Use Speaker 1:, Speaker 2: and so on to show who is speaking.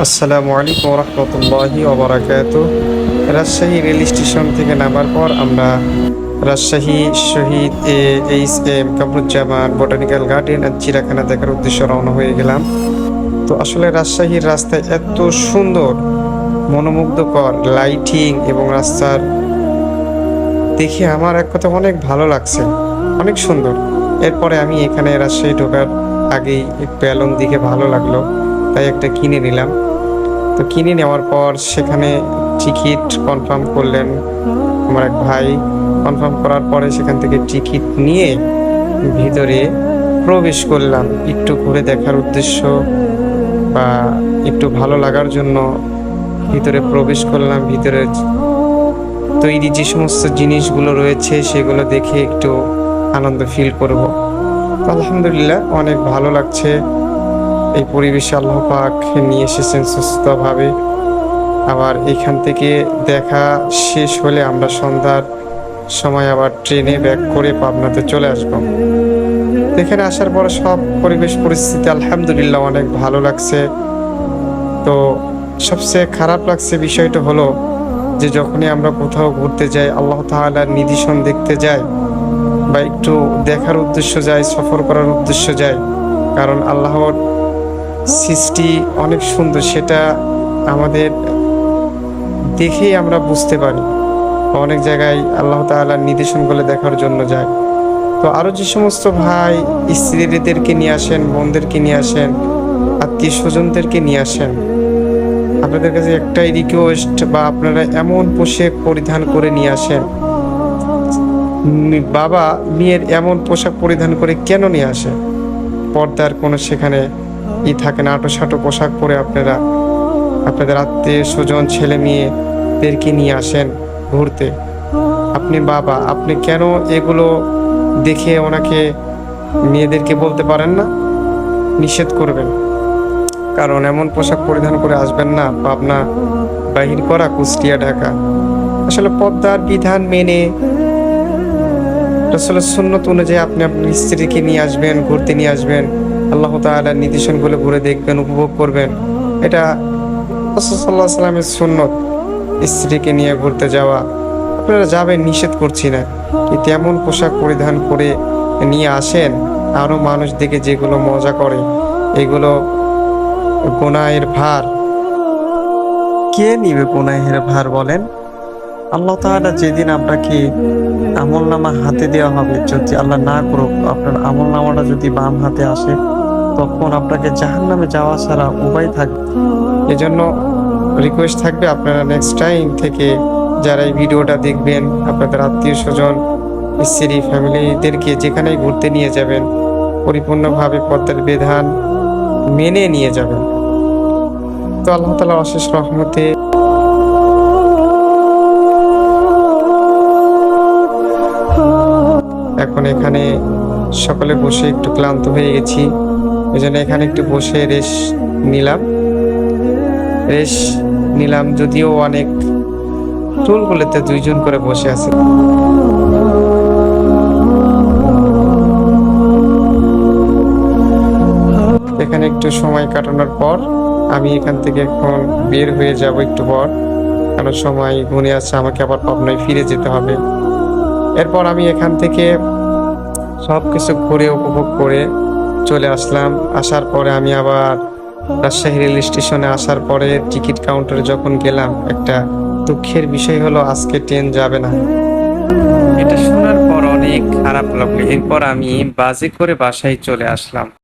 Speaker 1: আসসালামু আলাইকুম রহমতুল্লাহি ওবরাকাতুহ। রাজশাহী রেল স্টেশন থেকে নামার পর আমরা রাজশাহী শহীদ এইচ.এম. কামরুজ্জামান বোটানিক্যাল গার্ডেন আর চিড়িয়াখানা দেখার উদ্দেশ্যে রওনা হয়ে গেলাম। তো আসলে রাজশাহীর রাস্তায় এত সুন্দর, মনোমুগ্ধকর লাইটিং এবং রাস্তার দেখে আমার এক কথা অনেক ভালো লাগছে, অনেক সুন্দর। এরপরে আমি এখানে রাজশাহী ঢোকার আগেই বেলুন দিকে ভালো লাগলো, তাই একটা কিনে নিলাম। তো কিনে নেওয়ার পর সেখানে টিকিট কনফার্ম করলেন আমার এক ভাই। কনফার্ম করার পরে সেখান থেকে টিকিট নিয়ে ভিতরে প্রবেশ করলাম একটু ঘুরে দেখার উদ্দেশ্য বা একটু ভালো লাগার জন্য ভিতরে প্রবেশ করলাম। ভিতরে তৈরি যে সমস্ত জিনিসগুলো রয়েছে সেগুলো দেখে একটু আনন্দ ফিল করব। আলহামদুলিল্লাহ অনেক ভালো লাগছে। এই পরিবেশে আল্লাহ পাক নিয়ে এসেছেন সুস্থভাবে। আবার এখান থেকে দেখা শেষ হলে আমরা সন্ধ্যার সময় আবার ট্রেনে ব্যাক করে পাবনাতে চলে আসব। এখানে আসার পর সব পরিবেশ পরিস্থিতি আলহামদুলিল্লাহ অনেক ভালো লাগছে। তো সবচেয়ে খারাপ লাগছে বিষয়টা হলো যে যখনই আমরা কোথাও ঘুরতে যাই, আল্লাহ তাআলার নিদর্শন দেখতে যাই বা একটু দেখার উদ্দেশ্য যাই, সফর করার উদ্দেশ্য যাই, কারণ আল্লাহর সৃষ্টি অনেক সুন্দর, সেটা আমাদের দেখেই আমরা বুঝতে পারি। অনেক জায়গায় আল্লাহ তাআলার নিদর্শনগুলো দেখার জন্য যায়। তো আরও যে সমস্ত ভাই স্ত্রীদেরকে নিয়ে আসেন, বোনদেরকে নিয়ে আসেন, আত্মীয় স্বজনদেরকে নিয়ে আসেন, আপনাদের কাছে একটাই রিকোয়েস্ট, বা আপনারা এমন পোশাক পরিধান করে নিয়ে আসেন। বাবা মেয়ের এমন পোশাক পরিধান করে কেন নিয়ে আসে? পর্দার কোনো সেখানে থাকে না, আঁটো পোশাক পরে আপনারা আপনাদের আত্মীয় স্বজন ছেলে মেয়েদেরকে নিয়ে আসেন ঘুরতে। আপনি বাবা, আপনি কেন এগুলো দেখে ওনাকে মেয়েদেরকে বলতে পারেন না, নিষেধ করবেন? কারণ এমন পোশাক পরিধান করে আসবেন না, পাবনা বাহির করা কুষ্টিয়া ঢাকা। আসলে পর্দার বিধান মেনে রাসূলের সুন্নত অনুযায়ী আপনি আপনার স্ত্রীকে নিয়ে আসবেন, ঘুরতে নিয়ে আসবেন, আল্লাহ তাআলার নিদর্শনগুলো ঘুরে দেখবেন, উপভোগ করবেন। এটা রাসূল সাল্লাল্লাহু আলাইহি ওয়াসাল্লামের সুন্নত, স্ত্রীকে নিয়ে ঘুরতে যাওয়া। আপনারা যাবেন, নিষেধ করছি না, কিন্তু এমন পোশাক পরিধান করে নিয়ে আসেন আরও মানুষ দেখে যেগুলো মজা করে, এগুলো গুনাহের ভার কে নিবে? গুনাহের ভার বলেন। আল্লাহ তাআলা যেদিন আপনাকে আমলনামা হাতে দেওয়া হবে, যদি আল্লাহ না করুক আপনার আমলনামাটা যদি বাম হাতে আসে, তখন আপনাকে জাহান্নামে যাওয়া ছাড়া উপায় থাকবে। এজন্য রিকোয়েস্ট থাকবে, আপনারা নেক্সট টাইম থেকে যারা এই ভিডিওটা দেখবেন, আপনাদের আত্মীয় স্বজন, স্ত্রী, ফ্যামিলিদেরকে যেখানেই ঘুরতে নিয়ে যাবেন, পরিপূর্ণভাবে পর্দার বিধান মেনে নিয়ে যাবেন। তো আল্লাহ তাআলার অশেষ রহমতে এখন এখানে সকলে বসে একটু ক্লান্ত হয়ে গেছি, এই জন্য এখানে একটু বসে রেস্ট নিলাম। যদিও অনেক টুলগুলোতে দুইজন করে বসে আছে। এখানে একটু সময় কাটানোর পর আমি এখান থেকে এখন বের হয়ে যাব একটু পর, কারণ সময় গুনে আছে, আমাকে আবার পাবনায় ফিরে যেতে হবে। এরপর আমি এখান থেকে সব কিছু ঘুরে উপভোগ করে চলে আসলাম। আসার পরে আমি আবার রাজশাহী রেল স্টেশনে আসার পরে টিকিট কাউন্টারে যখন গেলাম, একটা দুঃখের বিষয় হলো আজকে ট্রেন যাবে না। এটা শোনার পর অনেক খারাপ লাগলো। এরপর আমি বাসে করে বাসায় চলে আসলাম।